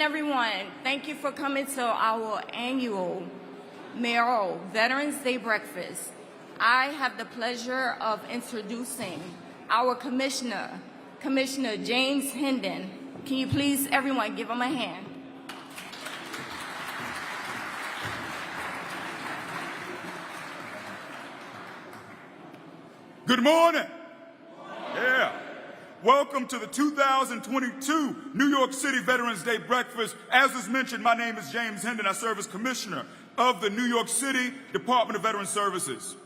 Everyone, thank you for coming to our annual Mayoral Veterans Day Breakfast. I have the pleasure of introducing our Commissioner, Commissioner James Hendon. Can you please, everyone, give him a hand? Good morning. Yeah. Welcome to the 2022 New York City Veterans Day Breakfast. As was mentioned, my name is James Hendon. I serve as Commissioner of the New York City Department of Veteran Services.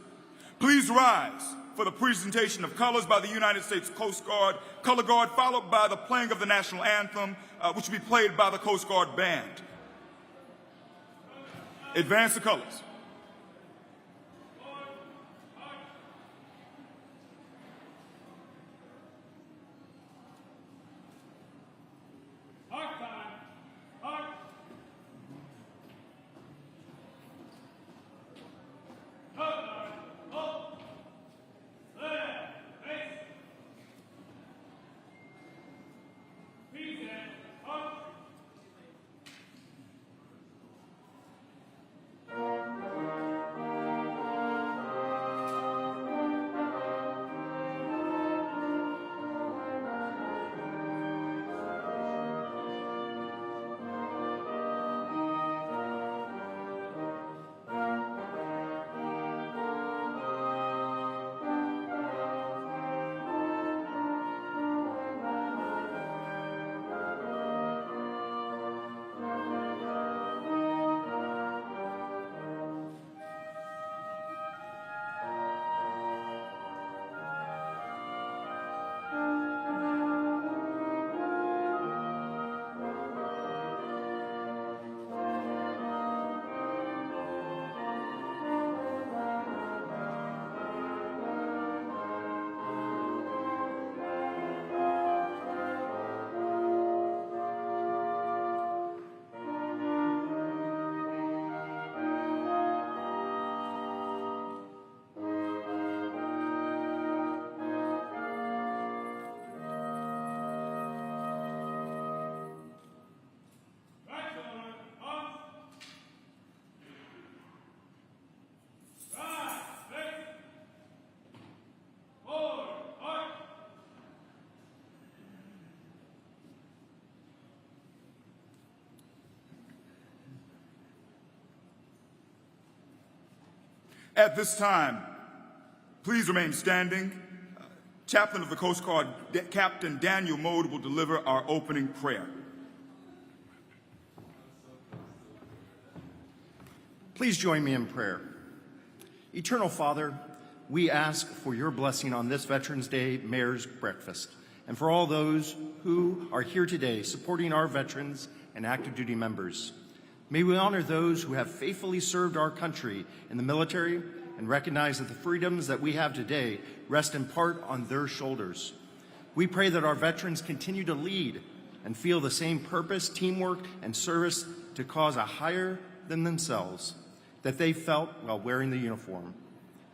Please rise for the presentation of colors by the United States Coast Guard Color Guard, followed by the playing of the national anthem, which will be played by the Coast Guard Band. Advance the colors. At this time, please remain standing. Chaplain of the Coast Guard, Captain Daniel Mode, will deliver our opening prayer. Please join me in prayer. Eternal Father, we ask for your blessing on this Veterans Day Mayor's Breakfast, and for all those who are here today supporting our veterans and active duty members. May we honor those who have faithfully served our country in the military and recognize that the freedoms that we have today rest in part on their shoulders. We pray that our veterans continue to lead and feel the same purpose, teamwork, and service to cause a higher than themselves that they felt while wearing the uniform.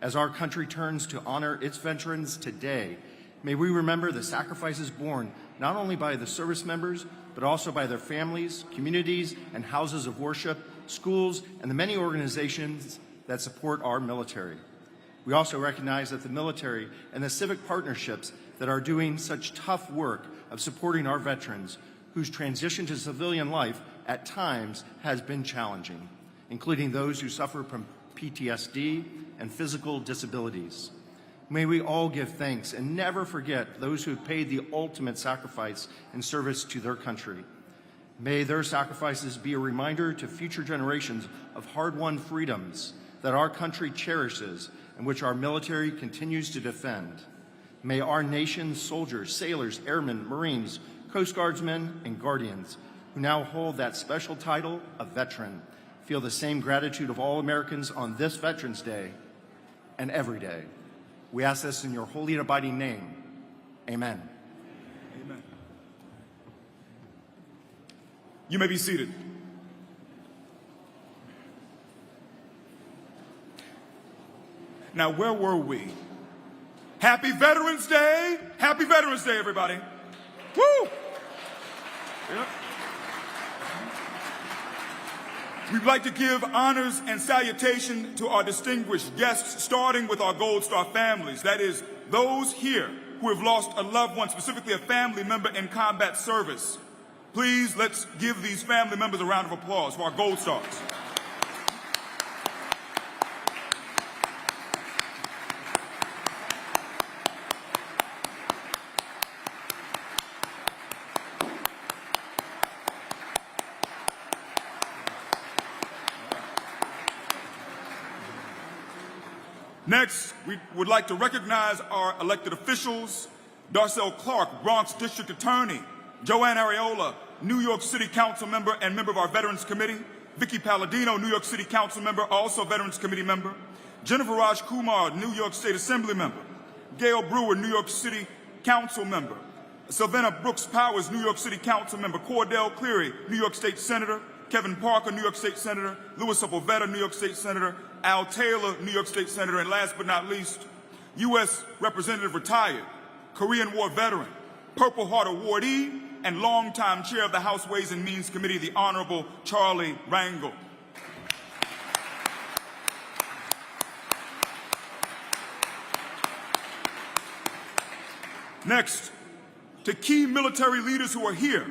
As our country turns to honor its veterans today, may we remember the sacrifices borne not only by the service members, but also by their families, communities, and houses of worship, schools, and the many organizations that support our military. We also recognize that the military and the civic partnerships that are doing such tough work of supporting our veterans, whose transition to civilian life at times has been challenging, including those who suffer from PTSD and physical disabilities. May we all give thanks and never forget those who have paid the ultimate sacrifice in service to their country. May their sacrifices be a reminder to future generations of hard-won freedoms that our country cherishes and which our military continues to defend. May our nation's soldiers, sailors, airmen, Marines, Coast Guardsmen, and Guardians, who now hold that special title of veteran, feel the same gratitude of all Americans on this Veterans Day and every day. We ask this in your holy and abiding name. Amen. Amen. You may be seated. Now, where were we? Happy Veterans Day! Happy Veterans Day, everybody! Woo! Yep. We'd like to give honors and salutation to our distinguished guests, starting with our Gold Star families. That is, those here who have lost a loved one, specifically a family member in combat service. Please, let's give these family members a round of applause for our Gold Stars. Next, we would like to recognize our elected officials: Darcel Clark, Bronx District Attorney; Joanne Areola, New York City Council member and member of our Veterans Committee; Vicky Palladino, New York City Council member, also Veterans Committee member; Jennifer Raj Kumar, New York State Assembly member; Gail Brewer, New York City Council member; Sylvana Brooks Powers, New York City Council member; Cordell Cleary, New York State Senator; Kevin Parker, New York State Senator; Louis Sepulveda, New York State Senator; Al Taylor, New York State Senator; and last but not least, U.S. Representative retired, Korean War veteran, Purple Heart awardee, and longtime chair of the House Ways and Means Committee, the Honorable Charlie Rangel. Next, to key military leaders who are here.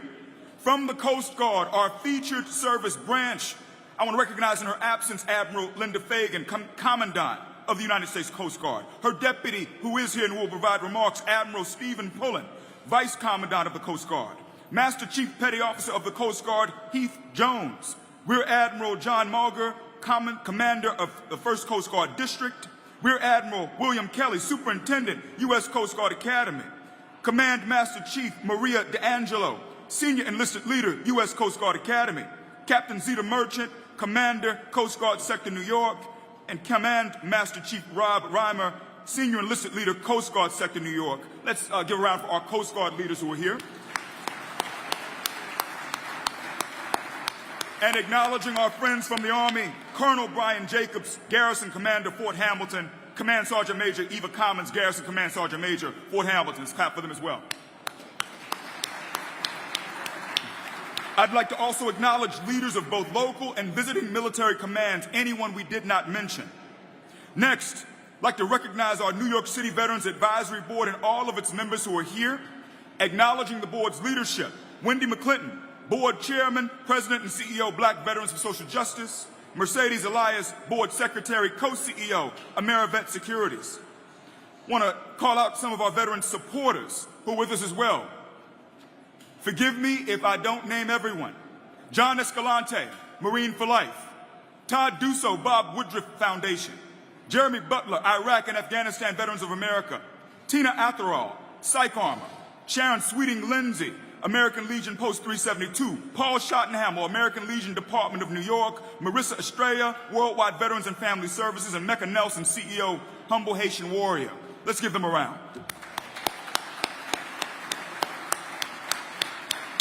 From the Coast Guard, our featured service branch, I want to recognize in her absence Admiral Linda Fagan, Commandant of the United States Coast Guard. Her deputy, who is here and will provide remarks, Admiral Stephen Pullen, Vice Commandant of the Coast Guard. Master Chief Petty Officer of the Coast Guard, Heath Jones. Rear Admiral John Mulger, Commander of the 1st Coast Guard District. Rear Admiral William Kelly, Superintendent, U.S. Coast Guard Academy. Command Master Chief Maria D'Angelo, Senior Enlisted Leader, U.S. Coast Guard Academy. Captain Zeta Merchant, Commander, Coast Guard Sector New York. And Command Master Chief Rob Reimer, Senior Enlisted Leader, Coast Guard Sector New York. Let's give a round for our Coast Guard leaders who are here. And acknowledging our friends from the Army, Colonel Brian Jacobs, Garrison Commander, Fort Hamilton; Command Sergeant Major Eva Commons, Garrison Command Sergeant Major, Fort Hamilton. Let's clap for them as well. I'd like to also acknowledge leaders of both local and visiting military commands, anyone we did not mention. Next, I'd like to recognize our New York City Veterans Advisory Board and all of its members who are here, acknowledging the board's leadership: Wendy McClinton, Board Chairman, President and CEO, Black Veterans for Social Justice; Mercedes Elias, Board Secretary, Co-CEO, AmeriVet Securities. I want to call out some of our veteran supporters who are with us as well. Forgive me if I don't name everyone. John Escalante, Marine for Life; Todd Dusso, Bob Woodruff Foundation; Jeremy Butler, Iraq and Afghanistan Veterans of America; Tina Atherall, Psych Armor; Sharon Sweeting Lindsay, American Legion Post 372; Paul Schottenhamel, American Legion Department of New York; Marissa Estrella, Worldwide Veterans and Family Services; and Mecca Nelson, CEO, Humble Haitian Warrior. Let's give them a round.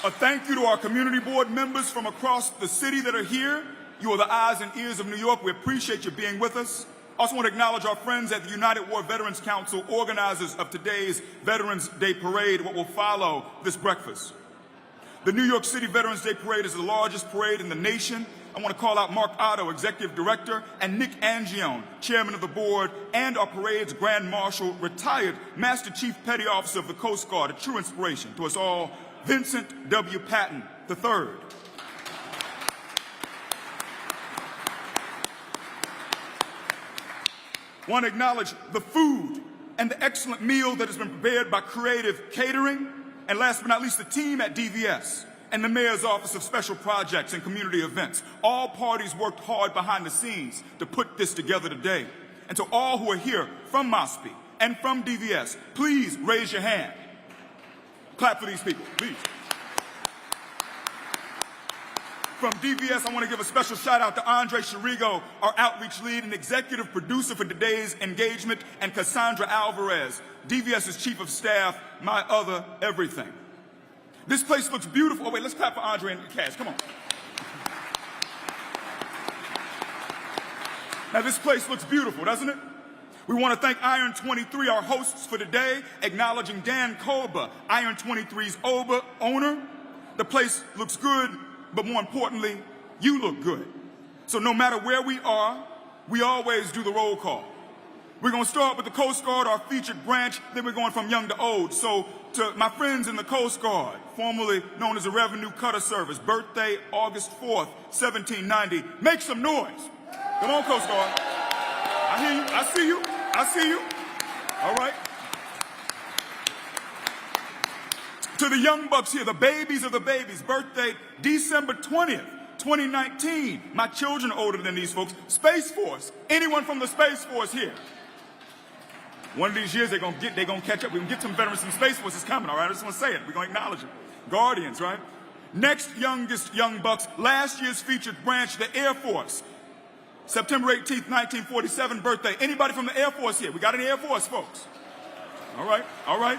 A thank you to our community board members from across the city that are here. You are the eyes and ears of New York. We appreciate you being with us. I also want to acknowledge our friends at the United War Veterans Council, organizers of today's Veterans Day Parade, what will follow this breakfast. The New York City Veterans Day Parade is the largest parade in the nation. I want to call out Mark Otto, Executive Director, and Nick Angione, Chairman of the Board, and our parade's Grand Marshal, retired Master Chief Petty Officer of the Coast Guard, a true inspiration to us all, Vincent W. Patton III. I want to acknowledge the food and the excellent meal that has been prepared by Creative Catering, and last but not least, the team at DVS and the Mayor's Office of Special Projects and Community Events. All parties worked hard behind the scenes to put this together today. And to all who are here from MOSPI and from DVS, please raise your hand. Clap for these people, please. From DVS, I want to give a special shout out to Andre Chirigo, our outreach lead and executive producer for today's engagement, and Cassandra Alvarez, DVS's chief of staff, my other everything. This place looks beautiful. Oh wait, let's clap for Andre and Cass, come on. Now this place looks beautiful, doesn't it? We want to thank Iron 23, our hosts for today, acknowledging Dan Koba, Iron 23's owner. The place looks good, but more importantly, you look good. So no matter where we are, we always do the roll call. We're going to start with the Coast Guard, our featured branch, then we're going from young to old. So to my friends in the Coast Guard, formerly known as the Revenue Cutter Service, birthday August 4th, 1790. Make some noise. Come on, Coast Guard. I hear you. I see you. I see you. All right. To the young bucks here, the babies of the babies, birthday December 20th, 2019. My children are older than these folks. Space Force. Anyone from the Space Force here? One of these years they're gonna catch up. We're gonna get some veterans from Space Force is coming, all right? I just want to say it. We're gonna acknowledge it. Guardians, right? Next youngest young bucks, last year's featured branch, the Air Force. September 18th, 1947 birthday. Anybody from the Air Force here? We got any Air Force folks? All right, all right.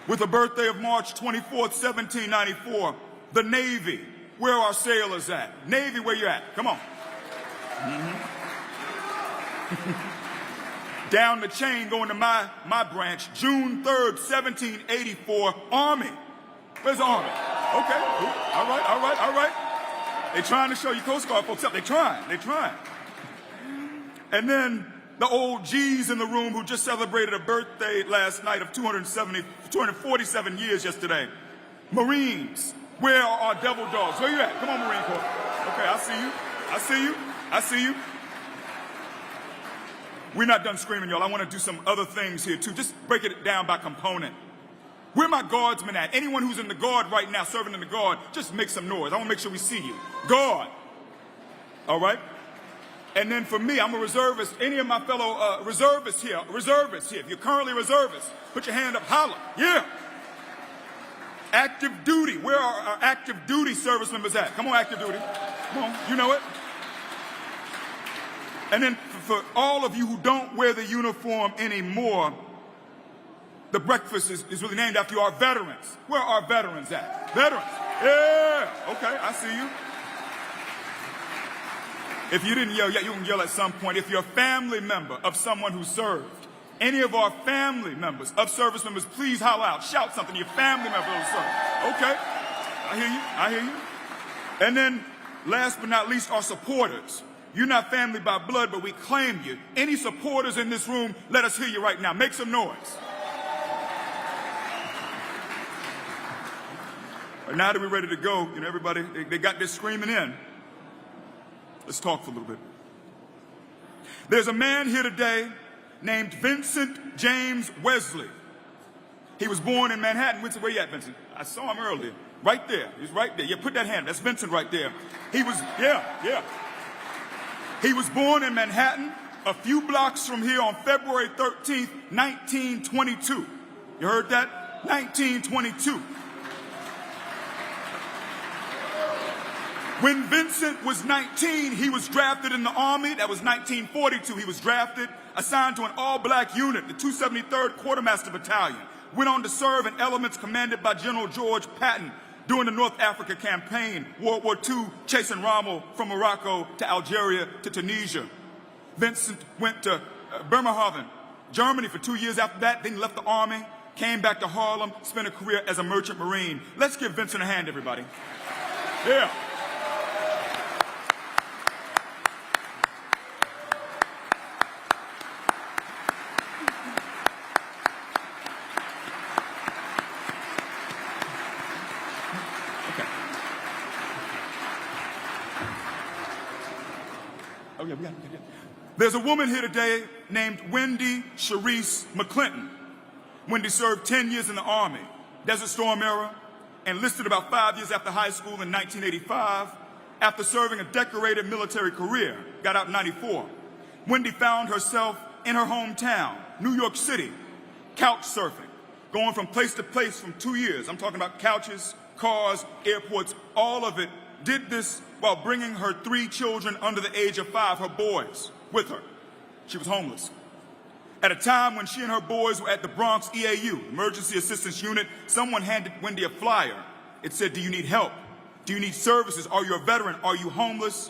With a birthday of March 24th, 1794, the Navy. Where are our sailors at? Navy, where you at? Come on. Down the chain, going to my branch, June 3rd, 1784, Army. Where's the Army? Okay, all right, all right, all right. They're trying to show you Coast Guard folks up. They're trying. And then the old G's in the room who just celebrated a birthday last night of 247 years yesterday. Marines, where are our devil dogs? Where you at? Come on, Marine Corps. Okay, I see you. I see you. I see you. We're not done screaming, y'all. I want to do some other things here, too. Just break it down by component. Where my guardsmen at? Anyone who's in the Guard right now, serving in the Guard, just make some noise. I want to make sure we see you. Guard. All right? And then for me, I'm a reservist. Any of my fellow reservists here. If you're currently a reservist, put your hand up, holler. Yeah. Active duty. Where are our active duty service members at? Come on, active duty. Come on, you know it. And then for all of you who don't wear the uniform anymore, the breakfast is really named after you, our veterans. Where are our veterans at? Veterans. Yeah. Okay, I see you. If you didn't yell yet, you can yell at some point. If you're a family member of someone who served, any of our family members of service members, please holler out. Shout something to your family member who served. Okay. I hear you. I hear you. And then, last but not least, our supporters. You're not family by blood, but we claim you. Any supporters in this room, let us hear you right now. Make some noise. Now that we're ready to go, you know, everybody, they got this screaming in. Let's talk for a little bit. There's a man here today named Vincent James Wesley. He was born in Manhattan. Where you at, Vincent? I saw him earlier. Right there. He's right there. Yeah, put that hand. That's Vincent right there. He was, yeah. He was born in Manhattan, a few blocks from here on February 13th, 1922. You heard that? 1922. When Vincent was 19, he was drafted in the Army. That was 1942. He was drafted, assigned to an all-black unit, the 273rd Quartermaster Battalion. Went on to serve in elements commanded by General George Patton during the North Africa Campaign, World War II, chasing Rommel from Morocco to Algeria to Tunisia. Vincent went to Bremerhaven, Germany for 2 years after that, then left the Army, came back to Harlem, spent a career as a merchant marine. Let's give Vincent a hand, everybody. Yeah. There's a woman here today named Wendy Sharice McClinton. Wendy served 10 years in the Army, Desert Storm era, enlisted about 5 years after high school in 1985. After serving a decorated military career, got out in 94. Wendy found herself in her hometown, New York City, couch surfing, going from place to place from 2 years. I'm talking about couches, cars, airports, all of it. Did this while bringing her 3 children under the age of 5, her boys, with her. She was homeless. At a time when she and her boys were at the Bronx EAU, Emergency Assistance Unit, someone handed Wendy a flyer. It said, "Do you need help? Do you need services? Are you a veteran? Are you homeless?"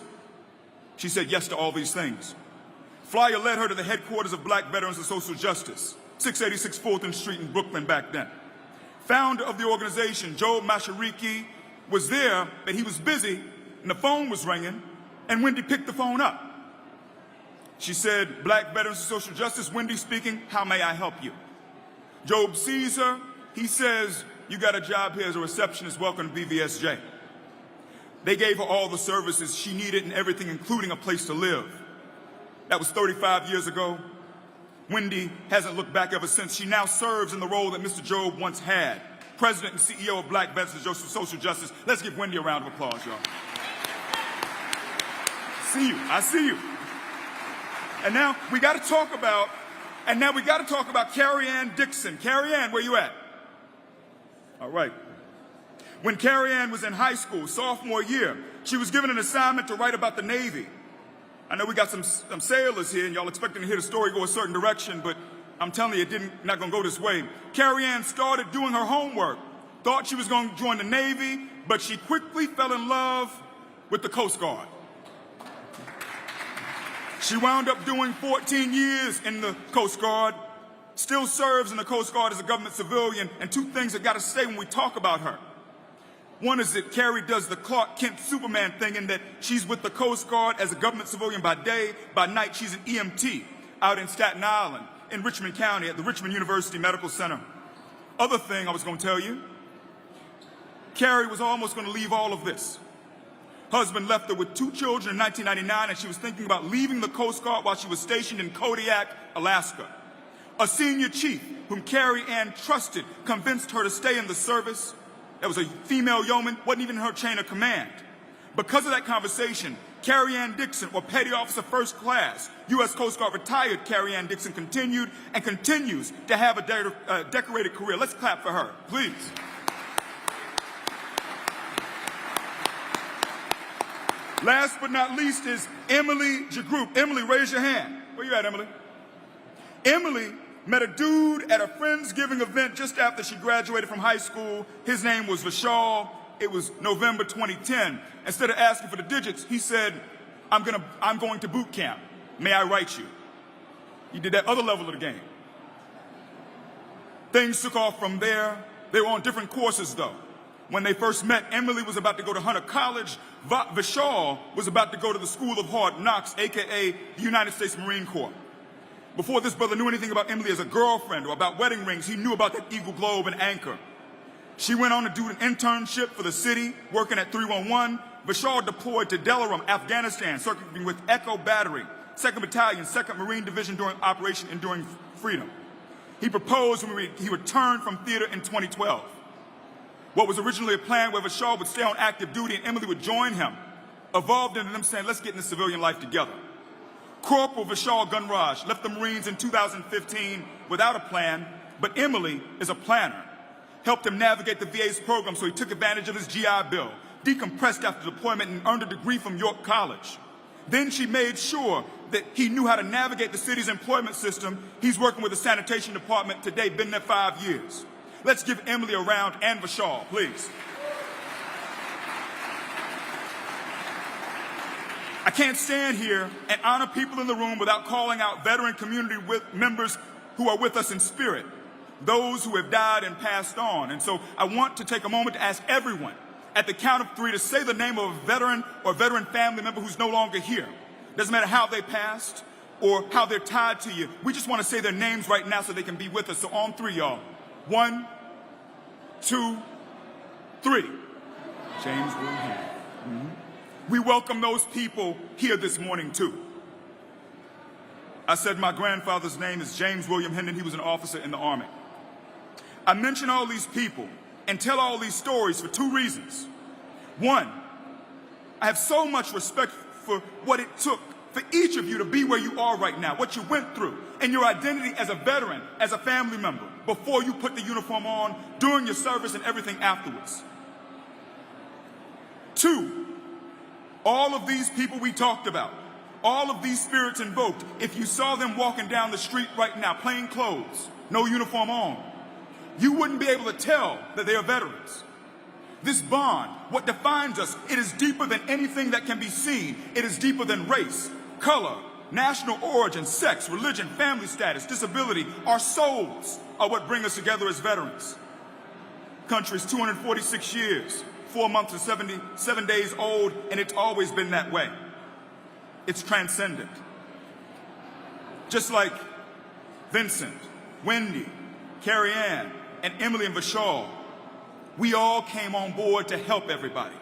She said yes to all these things. Flyer led her to the headquarters of Black Veterans of Social Justice, 686 Fulton Street in Brooklyn back then. Founder of the organization, Joe Mashariki, was there, but he was busy and the phone was ringing, and Wendy picked the phone up. She said, "Black Veterans of Social Justice, Wendy speaking, how may I help you?" Job sees her. He says, "You got a job here as a receptionist. Welcome to BVSJ." They gave her all the services she needed and everything, including a place to live. That was 35 years ago. Wendy hasn't looked back ever since. She now serves in the role that Mr. Job once had, President and CEO of Black Veterans of Social Justice. Let's give Wendy a round of applause, y'all. See you. I see you. And now we got to talk about Carrie Ann Dixon. Carrie Ann, where you at? All right. When Carrie Ann was in high school, sophomore year, she was given an assignment to write about the Navy. I know we got some sailors here, and y'all expecting to hear the story go a certain direction, but I'm telling you, not going to go this way. Carrie Ann started doing her homework, thought she was going to join the Navy, but she quickly fell in love with the Coast Guard. She wound up doing 14 years in the Coast Guard, still serves in the Coast Guard as a government civilian, and two things that got to say when we talk about her. One is that Carrie does the Clark Kent Superman thing in that she's with the Coast Guard as a government civilian by day, by night she's an EMT out in Staten Island, in Richmond County at the Richmond University Medical Center. Other thing I was going to tell you, Carrie was almost going to leave all of this. Husband left her with 2 children in 1999, and she was thinking about leaving the Coast Guard while she was stationed in Kodiak, Alaska. A senior chief whom Carrie Ann trusted convinced her to stay in the service. That was a female yeoman, wasn't even in her chain of command. Because of that conversation, Carrie Ann Dixon, or Petty Officer First Class, U.S. Coast Guard retired Carrie Ann Dixon, continued and continues to have a decorated career. Let's clap for her, please. Last but not least is Emily Jagroup. Emily, raise your hand. Where you at, Emily? Emily met a dude at a Friendsgiving event just after she graduated from high school. His name was Vishal. It was November 2010. Instead of asking for the digits, he said, I'm going to boot camp. May I write you? He did that other level of the game. Things took off from there. They were on different courses, though. When they first met, Emily was about to go to Hunter College. Vishal was about to go to the School of Hard Knocks, a.k.a. the United States Marine Corps. Before this brother knew anything about Emily as a girlfriend or about wedding rings, he knew about that Eagle Globe and Anchor. She went on to do an internship for the city, working at 311. Vishal deployed to Delaram, Afghanistan, circling with Echo Battery, 2nd Battalion, 2nd Marine Division during Operation Enduring Freedom. He proposed when he returned from theater in 2012. What was originally a plan where Vishal would stay on active duty and Emily would join him evolved into them saying, let's get into civilian life together. Corporal Vishal Gunraj left the Marines in 2015 without a plan, but Emily is a planner. Helped him navigate the VA's program, so he took advantage of his GI Bill, decompressed after deployment, and earned a degree from York College. Then she made sure that he knew how to navigate the city's employment system. He's working with the sanitation department today, been there 5 years. Let's give Emily a round and Vishal, please. I can't stand here and honor people in the room without calling out veteran community members who are with us in spirit, those who have died and passed on. And so I want to take a moment to ask everyone at the count of 3 to say the name of a veteran or veteran family member who's no longer here. Doesn't matter how they passed or how they're tied to you. We just want to say their names right now so they can be with us. So on 3, y'all. 1, 2, 3. James William Hendon. We welcome those people here this morning, too. I said my grandfather's name is James William Hendon. He was an officer in the Army. I mention all these people and tell all these stories for 2 reasons. 1, I have so much respect for what it took for each of you to be where you are right now, what you went through, and your identity as a veteran, as a family member, before you put the uniform on, during your service, and everything afterwards. 2, all of these people we talked about, all of these spirits invoked, if you saw them walking down the street right now, plain clothes, no uniform on, you wouldn't be able to tell that they are veterans. This bond, what defines us, it is deeper than anything that can be seen. It is deeper than race, color, national origin, sex, religion, family status, disability. Our souls are what bring us together as veterans. Country's 246 years, 4 months or 77 days old, and it's always been that way. It's transcendent. Just like Vincent, Wendy, Carrie Ann, and Emily and Vishal, we all came on board to help everybody.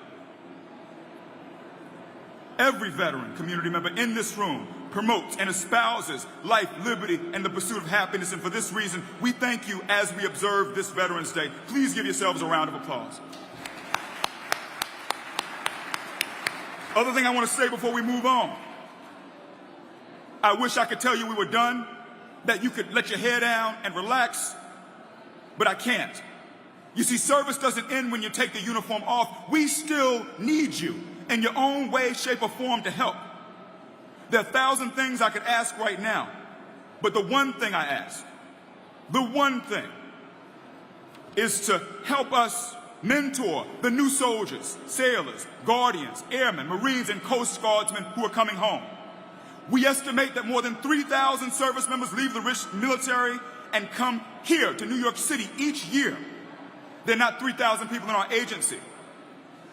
Every veteran community member in this room promotes and espouses life, liberty, and the pursuit of happiness, and for this reason, we thank you as we observe this Veterans Day. Please give yourselves a round of applause. Other thing I want to say before we move on, I wish I could tell you we were done, that you could let your hair down and relax, but I can't. You see, service doesn't end when you take the uniform off. We still need you in your own way, shape, or form to help. There are 1,000 things I could ask right now, but the one thing I ask, the one thing, is to help us mentor the new soldiers, sailors, guardians, airmen, Marines, and Coast Guardsmen who are coming home. We estimate that more than 3,000 service members leave the military and come here to New York City each year. There are not 3,000 people in our agency.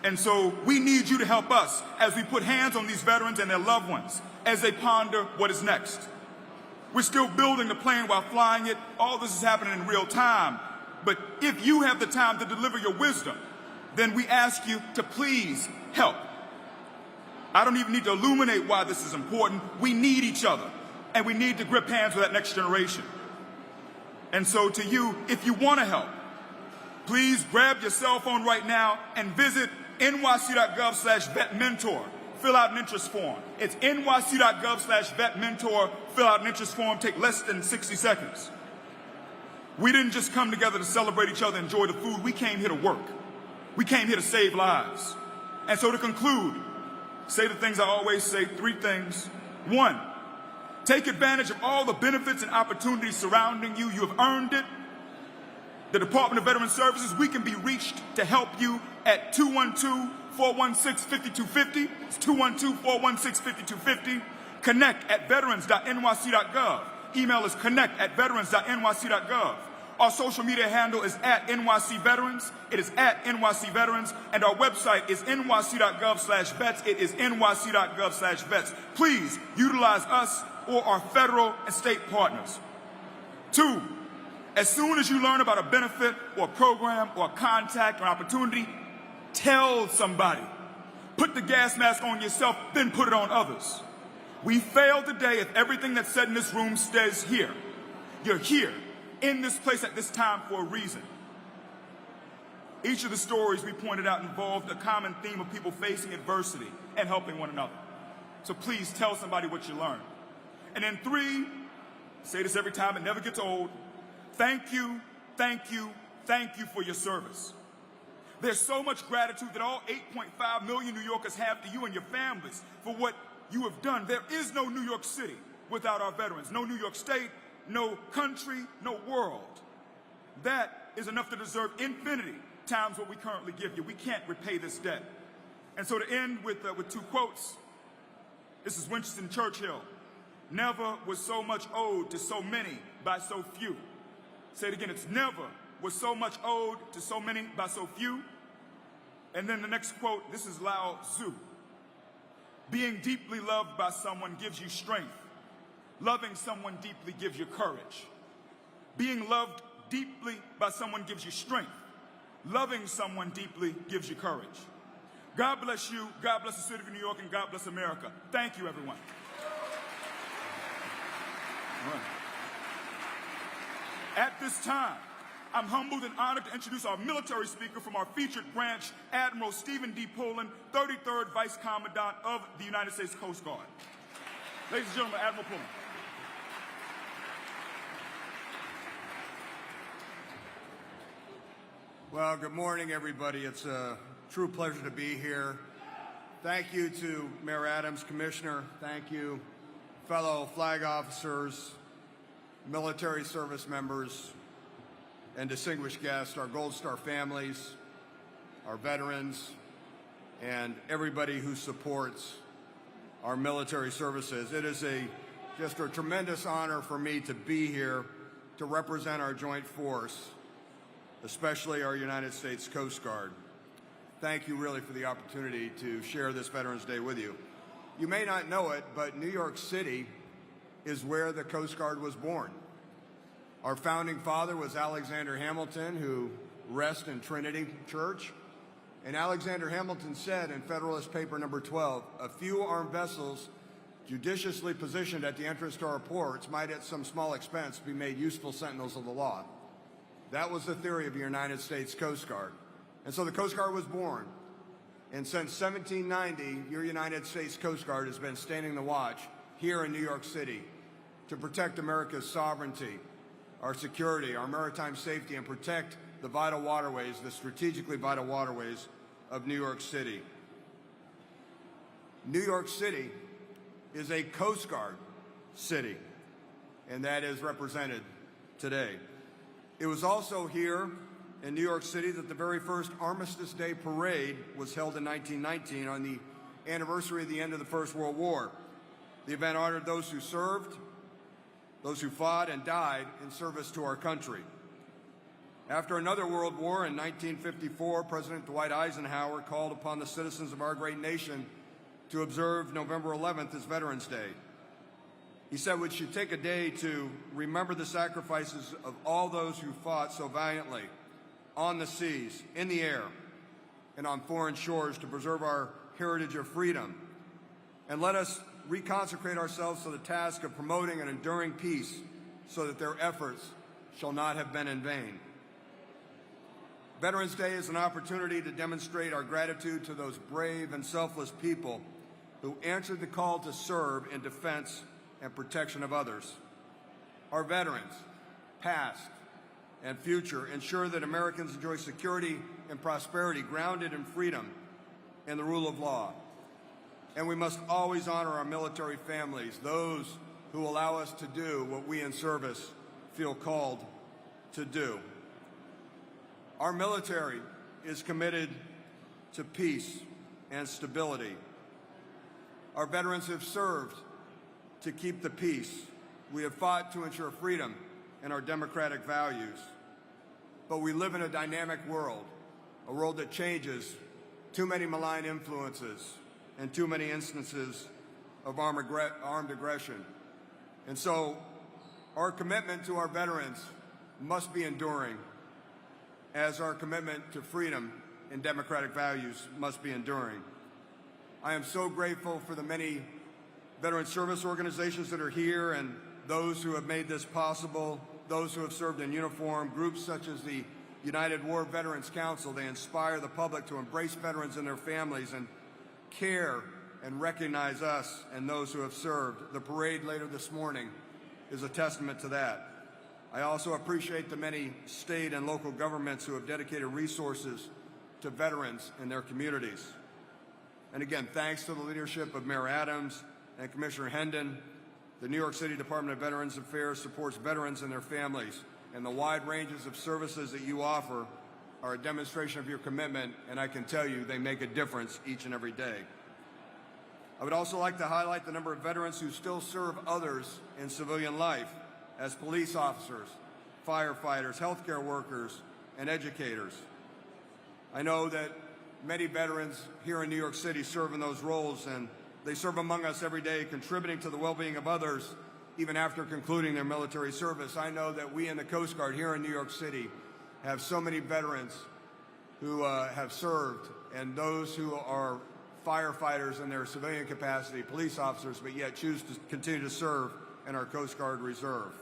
And so we need you to help us as we put hands on these veterans and their loved ones as they ponder what is next. We're still building the plane while flying it. All this is happening in real time. But if you have the time to deliver your wisdom, then we ask you to please help. I don't even need to illuminate why this is important. We need each other, and we need to grip hands with that next generation. And so to you, if you want to help, please grab your cell phone right now and visit nyc.gov/vetmentor. Fill out an interest form. It's nyc.gov/vetmentor. Fill out an interest form. Take less than 60 seconds. We didn't just come together to celebrate each other, enjoy the food. We came here to work. We came here to save lives. And so to conclude, say the things I always say, 3 things. 1, take advantage of all the benefits and opportunities surrounding you. You have earned it. The Department of Veteran Services, we can be reached to help you at 212-416-5250. It's 212-416-5250. Connect at veterans.nyc.gov. Email is connect@veterans.nyc.gov. Our social media handle is @NYC Veterans. It is @NYC Veterans. And our website is nyc.gov/vets. It is nyc.gov/vets. Please utilize us or our federal and state partners. 2, as soon as you learn about a benefit or a program or a contact or opportunity, tell somebody. Put the gas mask on yourself, then put it on others. We fail today if everything that's said in this room stays here. You're here, in this place at this time for a reason. Each of the stories we pointed out involved a common theme of people facing adversity and helping one another. So please tell somebody what you learned. And then 3, say this every time, it never gets old. Thank you, thank you, thank you for your service. There's so much gratitude that all 8.5 million New Yorkers have to you and your families for what you have done. There is no New York City without our veterans. No New York State, no country, no world. That is enough to deserve infinity times what we currently give you. We can't repay this debt. And so to end with 2 quotes, this is Winston Churchill. Never was so much owed to so many by so few. Say it again, it's never was so much owed to so many by so few. And then the next quote, this is Lao Tzu. Being deeply loved by someone gives you strength. Loving someone deeply gives you courage. Being loved deeply by someone gives you strength. Loving someone deeply gives you courage. God bless you, God bless the city of New York, and God bless America. Thank you, everyone. At this time, I'm humbled and honored to introduce our military speaker from our featured branch, Admiral Stephen D. Poland, 33rd Vice Commandant of the United States Coast Guard. Ladies and gentlemen, Admiral Poland. Well, good morning, everybody. It's a true pleasure to be here. Thank you to Mayor Adams, Commissioner. Thank you, fellow flag officers, military service members, and distinguished guests, our Gold Star families, our veterans, and everybody who supports our military services. It is just a tremendous honor for me to be here to represent our joint force, especially our United States Coast Guard. thank you really for the opportunity to share this Veterans Day with you. You may not know it, but New York City is where the Coast Guard was born. Our founding father was Alexander Hamilton, who rests in Trinity Church. And Alexander Hamilton said in Federalist Paper number 12, "A few armed vessels judiciously positioned at the entrance to our ports might at some small expense be made useful sentinels of the law." That was the theory of the United States Coast Guard. And so the Coast Guard was born. And since 1790, your United States Coast Guard has been standing the watch here in New York City to protect America's sovereignty, our security, our maritime safety, and protect the vital waterways, the strategically vital waterways of New York City. New York City is a Coast Guard city, and that is represented today. It was also here in New York City that the very first Armistice Day parade was held in 1919 on the anniversary of the end of the First World War. The event honored those who served, those who fought and died in service to our country. After another world war in 1954, President Dwight Eisenhower called upon the citizens of our great nation to observe November 11th as Veterans Day. He said we should take a day to remember the sacrifices of all those who fought so valiantly on the seas, in the air, and on foreign shores to preserve our heritage of freedom. And let us reconsecrate ourselves to the task of promoting an enduring peace so that their efforts shall not have been in vain. Veterans Day is an opportunity to demonstrate our gratitude to those brave and selfless people who answered the call to serve in defense and protection of others. Our veterans, past and future, ensure that Americans enjoy security and prosperity grounded in freedom and the rule of law. And we must always honor our military families, those who allow us to do what we in service feel called to do. Our military is committed to peace and stability. Our veterans have served to keep the peace. We have fought to ensure freedom and our democratic values. But we live in a dynamic world, a world that changes, too many malign influences, and too many instances of armed aggression. And so our commitment to our veterans must be enduring, as our commitment to freedom and democratic values must be enduring. I am so grateful for the many veteran service organizations that are here and those who have made this possible, those who have served in uniform, groups such as the United War Veterans Council. They inspire the public to embrace veterans and their families and care and recognize us and those who have served. The parade later this morning is a testament to that. I also appreciate the many state and local governments who have dedicated resources to veterans in their communities. And again, thanks to the leadership of Mayor Adams and Commissioner Hendon, the New York City Department of Veterans Affairs supports veterans and their families, and the wide ranges of services that you offer are a demonstration of your commitment, and I can tell you they make a difference each and every day. I would also like to highlight the number of veterans who still serve others in civilian life as police officers, firefighters, healthcare workers, and educators. I know that many veterans here in New York City serve in those roles, and they serve among us every day, contributing to the well-being of others, even after concluding their military service. I know that we in the Coast Guard here in New York City have so many veterans who have served, and those who are firefighters in their civilian capacity, police officers, but yet choose to continue to serve in our Coast Guard Reserve.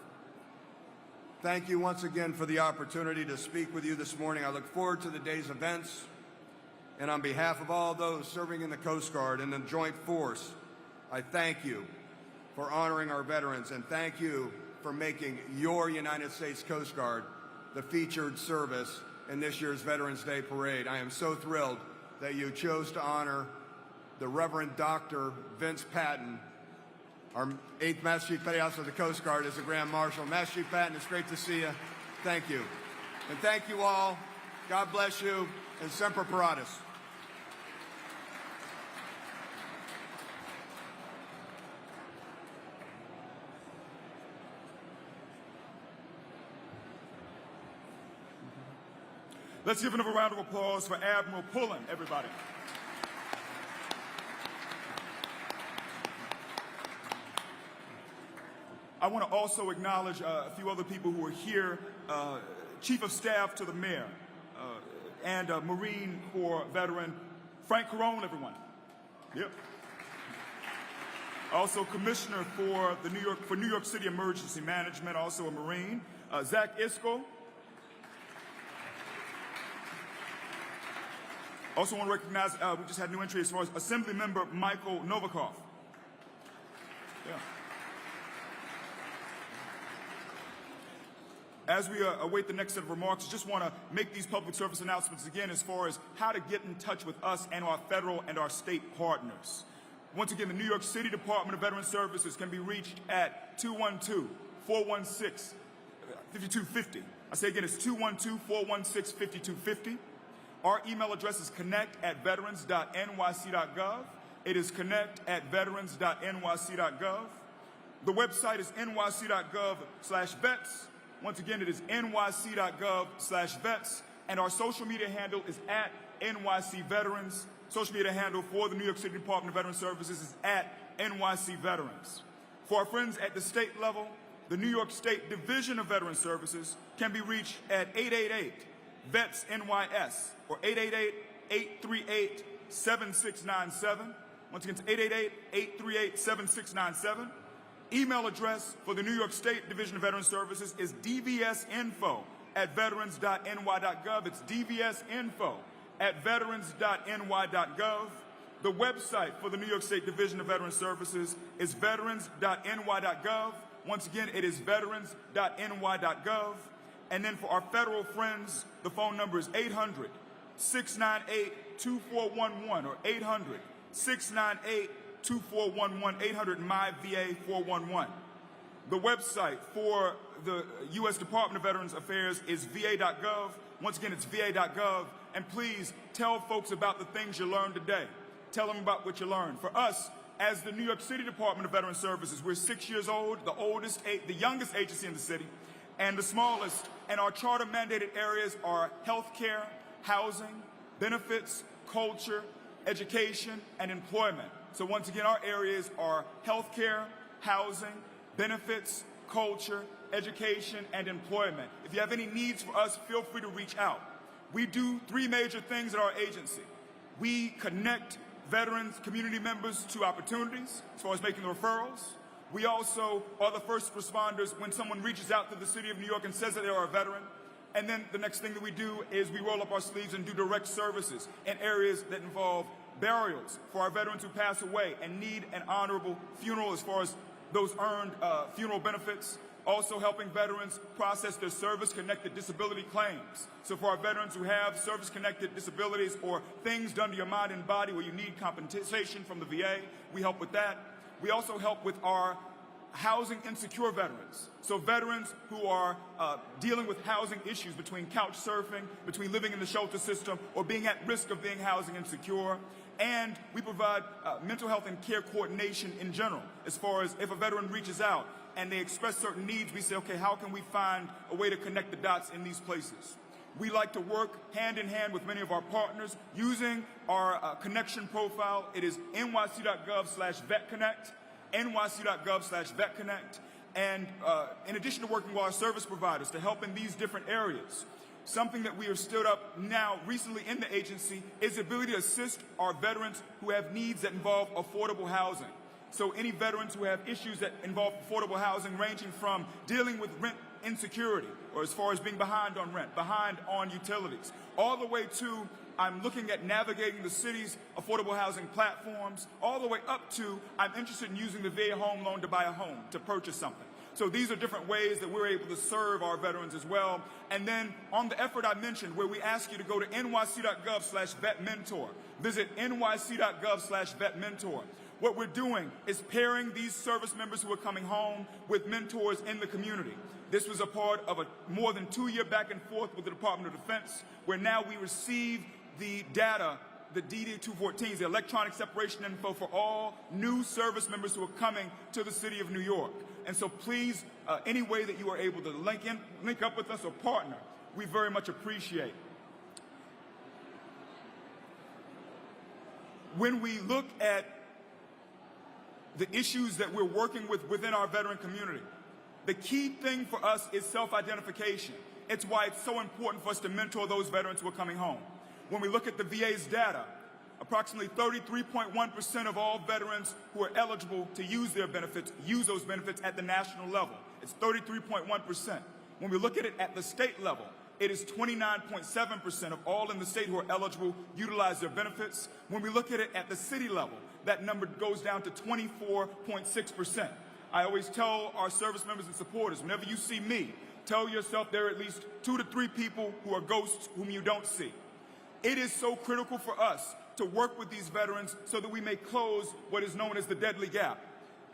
Thank you once again for the opportunity to speak with you this morning. I look forward to the day's events, and on behalf of all those serving in the Coast Guard and the Joint Force, I thank you for honoring our veterans, and thank you for making your United States Coast Guard the featured service in this year's Veterans Day Parade. I am so thrilled that you chose to honor the Reverend Dr. Vince Patton, our 8th Master Chief Petty Officer of the Coast Guard, as a Grand Marshal. Master Chief Patton, it's great to see you. Thank you. And thank you all. God bless you, and Semper Paratus. Let's give another round of applause for Admiral Pullen, everybody. I want to also acknowledge a few other people who are here. Chief of Staff to the Mayor and Marine Corps veteran Frank Carone, everyone. Yep. Also Commissioner for New York City Emergency Management, also a Marine, Zach Isco. Also want to recognize, we just had a new entry as far as Assembly Member Michael Novikov. Yeah. As we await the next set of remarks, just want to make these public service announcements again as far as how to get in touch with us and our federal and our state partners. Once again, the New York City Department of Veteran Services can be reached at 212-416-5250. I say again, it's 212-416-5250. Our email address is connect@veterans.nyc.gov. It is connect@veterans.nyc.gov. The website is nyc.gov/vets. Once again, it is nyc.gov/vets. And our social media handle is @NYCVeterans. Social media handle for the New York City Department of Veteran Services is @NYCVeterans. For our friends at the state level, the New York State Division of Veteran Services can be reached at 888-VETS-NYS or 888-838-7697. Once again, it's 888-838-7697. Email address for the New York State Division of Veteran Services is dvsinfo@veterans.ny.gov. It's dvsinfo@veterans.ny.gov. The website for the New York State Division of Veteran Services is veterans.ny.gov. Once again, it is veterans.ny.gov. And then for our federal friends, the phone number is 800-698-2411 or 800-698-2411, 800-MY-VA-411. The website for the U.S. Department of Veterans Affairs is va.gov. Once again, it's va.gov. And please tell folks about the things you learned today. Tell them about what you learned. For us, as the New York City Department of Veteran Services, we're 6 years old, the youngest agency in the city, and the smallest. And our charter mandated areas are healthcare, housing, benefits, culture, education, and employment. So once again, our areas are healthcare, housing, benefits, culture, education, and employment. If you have any needs for us, feel free to reach out. We do 3 major things at our agency. We connect veterans, community members to opportunities as far as making referrals. We also are the first responders when someone reaches out to the city of New York and says that they are a veteran. And then the next thing that we do is we roll up our sleeves and do direct services in areas that involve burials for our veterans who pass away and need an honorable funeral as far as those earned funeral benefits. Also helping veterans process their service-connected disability claims. So for our veterans who have service-connected disabilities or things done to your mind and body where you need compensation from the VA, we help with that. We also help with our housing insecure veterans. So veterans who are dealing with housing issues between couch surfing, between living in the shelter system, or being at risk of being housing insecure. And we provide mental health and care coordination in general. As far as if a veteran reaches out and they express certain needs, we say, okay, how can we find a way to connect the dots in these places? We like to work hand in hand with many of our partners using our connection profile. It is nyc.gov/vetconnect, nyc.gov/vetconnect. And in addition to working with our service providers to help in these different areas, something that we have stood up now recently in the agency is the ability to assist our veterans who have needs that involve affordable housing. So any veterans who have issues that involve affordable housing, ranging from dealing with rent insecurity, or as far as being behind on rent, behind on utilities, all the way to I'm looking at navigating the city's affordable housing platforms, all the way up to I'm interested in using the VA home loan to buy a home, to purchase something. So these are different ways that we're able to serve our veterans as well. And then on the effort I mentioned, where we ask you to go to nyc.gov/vetmentor, visit nyc.gov/vetmentor. What we're doing is pairing these service members who are coming home with mentors in the community. This was a part of a more than 2-year back and forth with the Department of Defense, where now we receive the data, the DD-214s, the electronic separation info for all new service members who are coming to the city of New York. And so please, any way that you are able to link up with us or partner, we very much appreciate. when we look at the issues that we're working with within our veteran community, the key thing for us is self-identification. It's why it's so important for us to mentor those veterans who are coming home. When we look at the VA's data, approximately 33.1% of all veterans who are eligible to use their benefits use those benefits at the national level. It's 33.1%. When we look at it at the state level, it is 29.7% of all in the state who are eligible utilize their benefits. When we look at it at the city level, that number goes down to 24.6%. I always tell our service members and supporters, whenever you see me, tell yourself there are at least 2 to 3 people who are ghosts whom you don't see. It is so critical for us to work with these veterans so that we may close what is known as the deadly gap.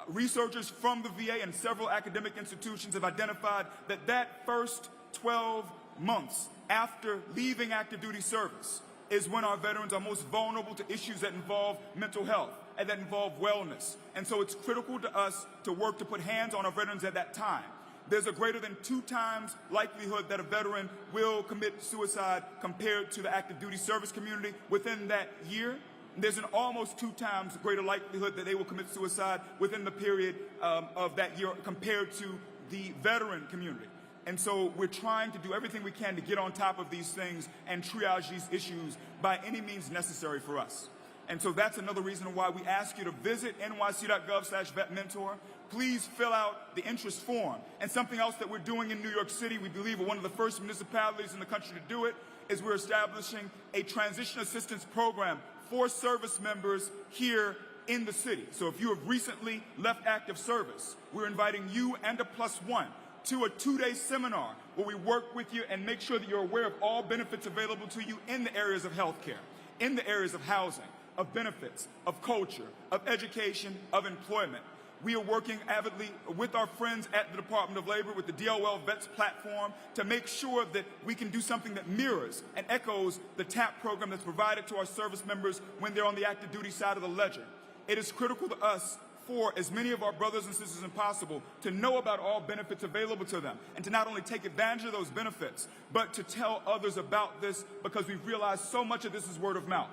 Researchers from the VA and several academic institutions have identified that that first 12 months after leaving active duty service is when our veterans are most vulnerable to issues that involve mental health and that involve wellness. And so it's critical to us to work to put hands on our veterans at that time. There's a greater than 2 times likelihood that a veteran will commit suicide compared to the active duty service community within that year. There's an almost 2 times greater likelihood that they will commit suicide within the period of that year compared to the veteran community. And so we're trying to do everything we can to get on top of these things and triage these issues by any means necessary for us. And so that's another reason why we ask you to visit nyc.gov/vetmentor. Please fill out the interest form. And something else that we're doing in New York City, we believe we're one of the first municipalities in the country to do it, is we're establishing a transition assistance program for service members here in the city. So if you have recently left active service, we're inviting you and a +1 to a 2-day seminar where we work with you and make sure that you're aware of all benefits available to you in the areas of healthcare, in the areas of housing, of benefits, of culture, of education, of employment. We are working avidly with our friends at the Department of Labor with the DOL Vets platform to make sure that we can do something that mirrors and echoes the TAP program that's provided to our service members when they're on the active duty side of the ledger. It is critical to us for as many of our brothers and sisters as possible to know about all benefits available to them and to not only take advantage of those benefits, but to tell others about this because we've realized so much of this is word of mouth.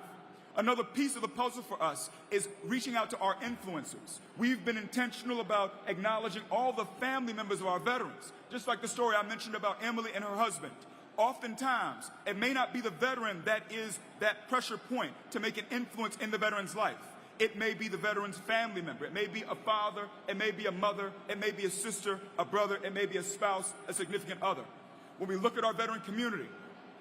Another piece of the puzzle for us is reaching out to our influencers. We've been intentional about acknowledging all the family members of our veterans, just like the story I mentioned about Emily and her husband. Oftentimes, it may not be the veteran that is that pressure point to make an influence in the veteran's life. It may be the veteran's family member. It may be a father. It may be a mother. It may be a sister, a brother. It may be a spouse, a significant other. When we look at our veteran community,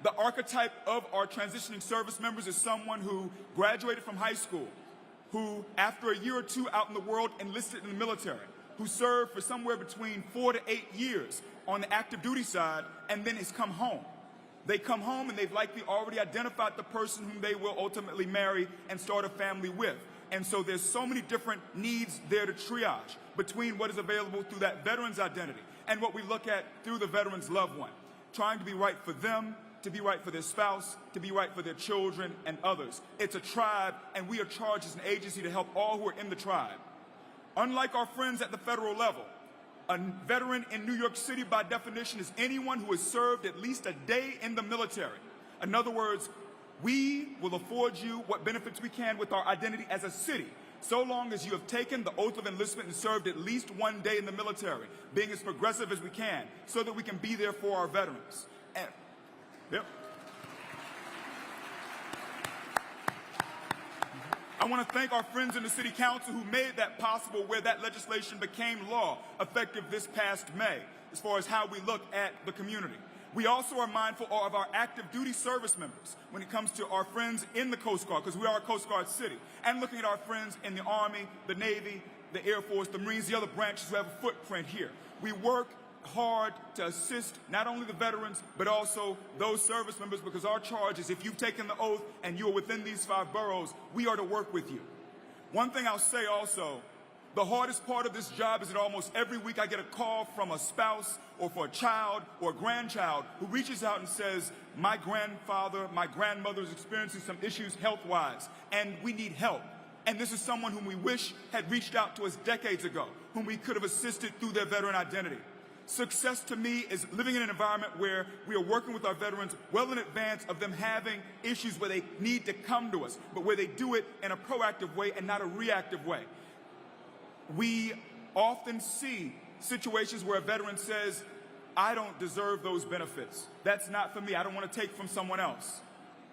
the archetype of our transitioning service members is someone who graduated from high school, who after a year or 2 out in the world enlisted in the military, who served for somewhere between 4 to 8 years on the active duty side and then has come home. They come home and they've likely already identified the person whom they will ultimately marry and start a family with. And so there's so many different needs there to triage between what is available through that veteran's identity and what we look at through the veteran's loved one, trying to be right for them, to be right for their spouse, to be right for their children and others. It's a tribe, and we are charged as an agency to help all who are in the tribe. Unlike our friends at the federal level, a veteran in New York City by definition is anyone who has served at least a day in the military. In other words, we will afford you what benefits we can with our identity as a city, so long as you have taken the oath of enlistment and served at least 1 day in the military, being as progressive as we can, so that we can be there for our veterans. And, yep. I want to thank our friends in the City Council who made that possible, where that legislation became law effective this past May, as far as how we look at the community. We also are mindful of our active duty service members when it comes to our friends in the Coast Guard, because we are a Coast Guard city, and looking at our friends in the Army, the Navy, the Air Force, the Marines, the other branches who have a footprint here. We work hard to assist not only the veterans, but also those service members, because our charge is if you've taken the oath and you are within these 5 boroughs, we are to work with you. One thing I'll say also, the hardest part of this job is that almost every week I get a call from a spouse or for a child or a grandchild who reaches out and says, my grandfather, my grandmother is experiencing some issues health-wise, and we need help. And this is someone whom we wish had reached out to us decades ago, whom we could have assisted through their veteran identity. Success to me is living in an environment where we are working with our veterans well in advance of them having issues where they need to come to us, but where they do it in a proactive way and not a reactive way. We often see situations where a veteran says, I don't deserve those benefits. That's not for me. I don't want to take from someone else.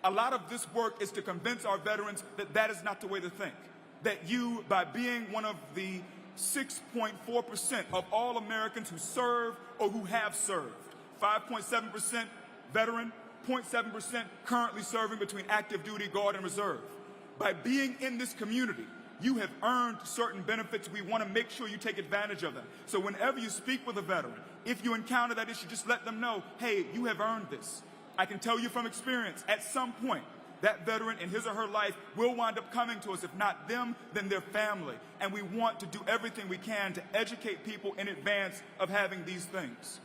A lot of this work is to convince our veterans that that is not the way to think. That you, by being one of the 6.4% of all Americans who serve or who have served, 5.7% veteran, 0.7% currently serving between active duty, guard, and reserve. By being in this community, you have earned certain benefits. We want to make sure you take advantage of them. So whenever you speak with a veteran, if you encounter that issue, just let them know, hey, you have earned this. I can tell you from experience, at some point, that veteran in his or her life will wind up coming to us. If not them, then their family. And we want to do everything we can to educate people in advance of having these things.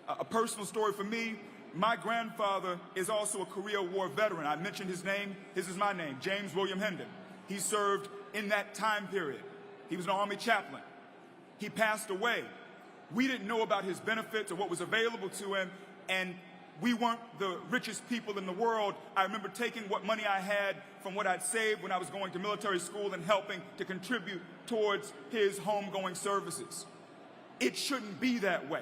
A personal story for me, my grandfather is also a Korea War veteran. I mentioned his name. His is my name, James William Hendon. He served in that time period. He was an Army chaplain. He passed away. We didn't know about his benefits or what was available to him, and we weren't the richest people in the world. I remember taking what money I had from what I'd saved when I was going to military school and helping to contribute towards his homegoing services. It shouldn't be that way.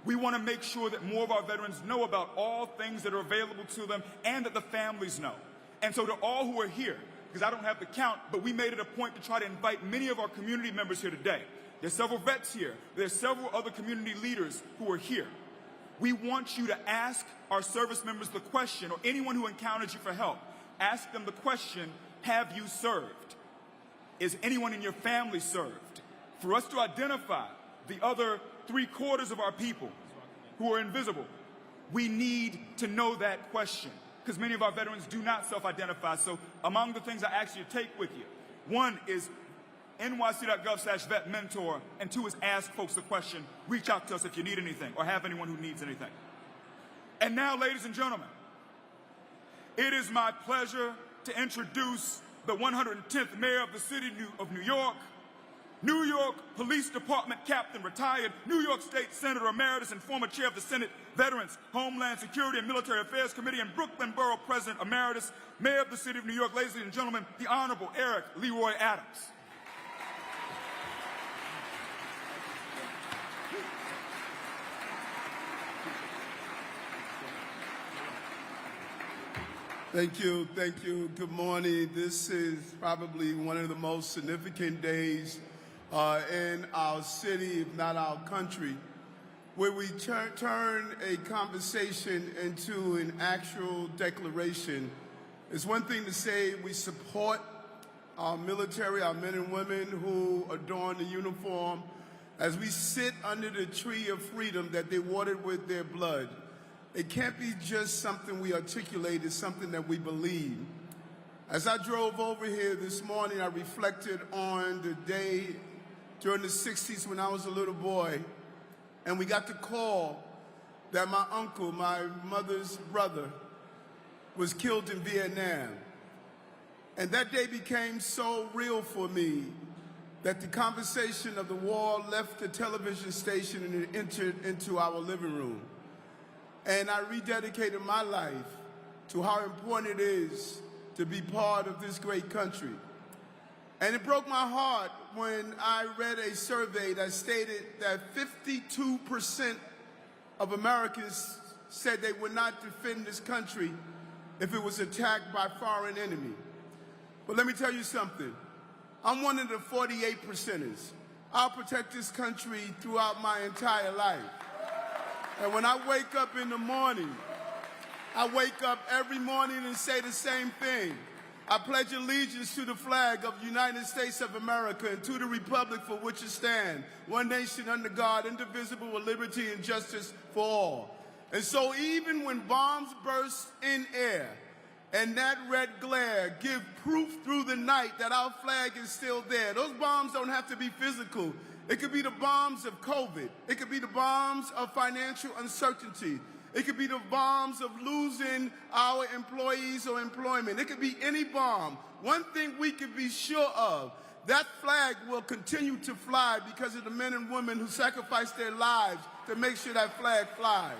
We want to make sure that more of our veterans know about all things that are available to them and that the families know. And so to all who are here, because I don't have the count, but we made it a point to try to invite many of our community members here today. There's several vets here. There's several other community leaders who are here. We want you to ask our service members the question, or anyone who encounters you for help, ask them the question, have you served? Is anyone in your family served? For us to identify the other 3/4 of our people who are invisible, we need to know that question, because many of our veterans do not self-identify. So among the things I ask you to take with you, one is nyc.gov/vetmentor, and two is ask folks the question, reach out to us if you need anything or have anyone who needs anything. And now, ladies and gentlemen, it is my pleasure to introduce the 110th Mayor of the City of New York, New York Police Department Captain retired, New York State Senator Emeritus and former Chair of the Senate Veterans, Homeland Security and Military Affairs Committee, and Brooklyn Borough President Emeritus, Mayor of the City of New York, ladies and gentlemen, the Honorable Eric Leroy Adams. Thank you. Thank you. Good morning. This is probably one of the most significant days in our city, if not our country, where we turn a conversation into an actual declaration. It's one thing to say we support our military, our men and women who adorn the uniform, as we sit under the tree of freedom that they watered with their blood. It can't be just something we articulate, it's something that we believe. As I drove over here this morning, I reflected on the day during the 60s when I was a little boy, and we got the call that my uncle, my mother's brother, was killed in Vietnam. And that day became so real for me that the conversation of the war left the television station and it entered into our living room. And I rededicated my life to how important it is to be part of this great country. And it broke my heart when I read a survey that stated that 52% of Americans said they would not defend this country if it was attacked by a foreign enemy. But let me tell you something. I'm one of the 48%ers. I'll protect this country throughout my entire life. And when I wake up in the morning, I wake up every morning and say the same thing. I pledge allegiance to the flag of the United States of America and to the republic for which it stands, one nation under God, indivisible with liberty and justice for all. And so even when bombs burst in air and that red glare give proof through the night that our flag is still there, those bombs don't have to be physical. It could be the bombs of COVID. It could be the bombs of financial uncertainty. It could be the bombs of losing our employees or employment. It could be any bomb. One thing we can be sure of, that flag will continue to fly because of the men and women who sacrificed their lives to make sure that flag flies.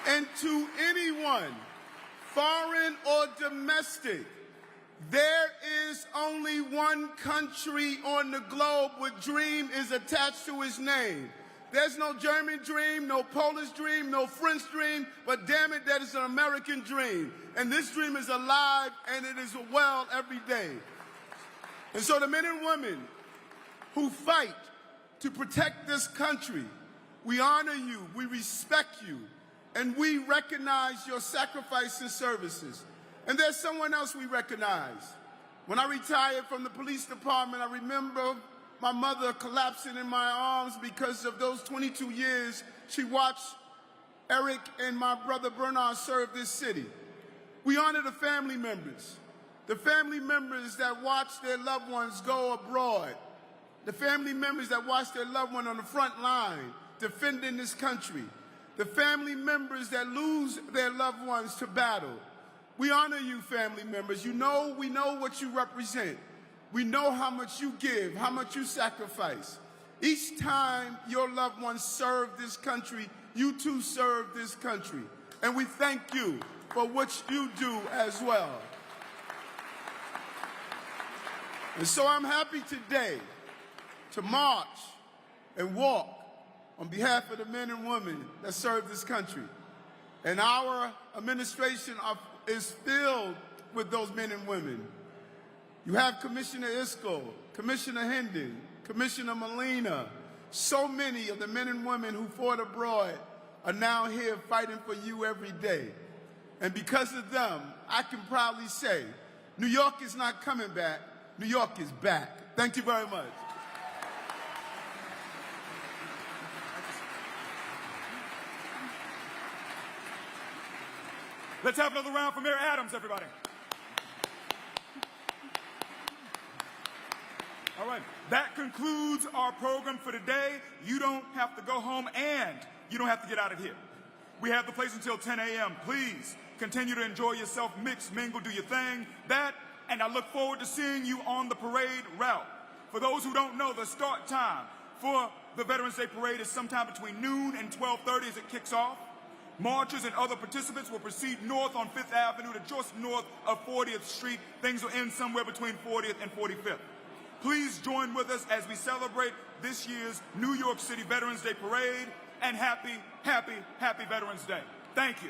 And to anyone, foreign or domestic, there is only one country on the globe where dream is attached to its name. There's no German dream, no Polish dream, no French dream, but damn it, that is an American dream. And this dream is alive and it is well every day. And so the men and women who fight to protect this country, we honor you, we respect you, and we recognize your sacrifice and services. And there's someone else we recognize. When I retired from the police department, I remember my mother collapsing in my arms because of those 22 years she watched Eric and my brother Bernard serve this city. We honor the family members that watch their loved ones go abroad, the family members that watch their loved one on the front line defending this country, the family members that lose their loved ones to battle. We honor you, family members. We know what you represent. We know how much you give, how much you sacrifice. Each time your loved ones serve this country, you too serve this country. And we thank you for what you do as well. And so I'm happy today to march and walk on behalf of the men and women that serve this country. And our administration is filled with those men and women. You have Commissioner Isco, Commissioner Hendon, Commissioner Molina. So many of the men and women who fought abroad are now here fighting for you every day. And because of them, I can proudly say, New York is not coming back, New York is back. Thank you very much. Let's have another round for Mayor Adams, everybody. All right, that concludes our program for today. You don't have to go home and you don't have to get out of here. We have the place until 10 a.m. Please continue to enjoy yourself, mix, mingle, do your thing. That, and I look forward to seeing you on the parade route. For those who don't know, the start time for the Veterans Day Parade is sometime between noon and 12:30 as it kicks off. Marchers and other participants will proceed north on 5th Avenue to just north of 40th Street. Things will end somewhere between 40th and 45th. Please join with us as we celebrate this year's New York City Veterans Day Parade, and happy, happy, happy Veterans Day. Thank you.